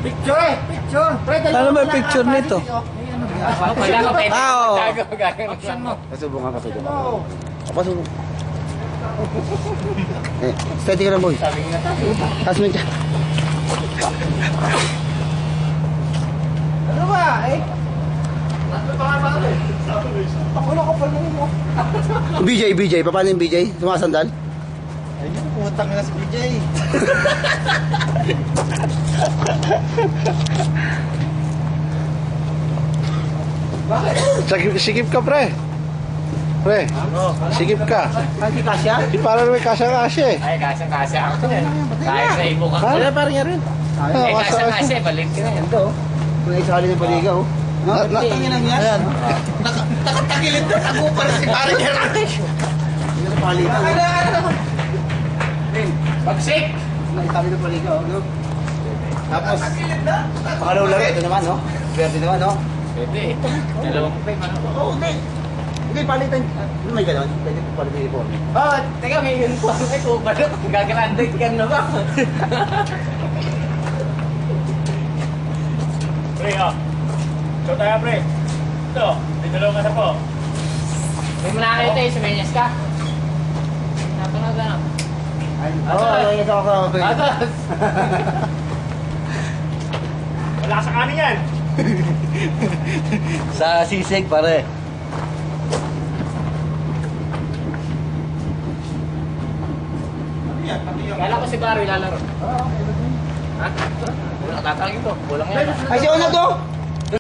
Picture! Picture! Ano ba yung picture nito? Oo. Action mo. Pasubong nga, pasubong. Pasubong. Steady ka lang, boy. Kasmin ka. Ano ba? Pakulo ko pa lang mo. BJ, paano yung BJ? Sumasandal? Ayun, putang na si BJ. Bakit? Sikip ka, pre. Pre, sikip ka. Kasi kasya? Di para may kasya-kasya eh. Ay, kasya-kasya ako yan. Kahit sa ibo ka. Wala parang yan rin. Eh, kasya-kasya, balik ka na yan. Ito, kung isali ng paliga, oh. Tangin lang yan. Ayan. Nakatakilid na ako para si Pare Hernandez. Hindi na paliga. Pagsik! Isali ng paliga, oh. No? Tapos, pakalaw lang ito naman, no? Pwede naman, no? Pwede. Dalawang pay, ano? Oo, hindi. Hindi, palitan. Ano may gano'n? Pwede po palitan yung uniform. Oh, teka, may uniform eh. Kung ba na, gagraduate ka na ba? Pre, oh. Show tayo, pre. Ito, may dalawang ka po. May manakayo tayo, sumenyas ka. Napanood na. Oo, ayun ako ka. Atas! Wala sa kanin yan. Sa sisig, pare. Kala ko si Barry lalaro. Ha? Wala, tatangin ko. Kulang yan. Ay, si Ono to?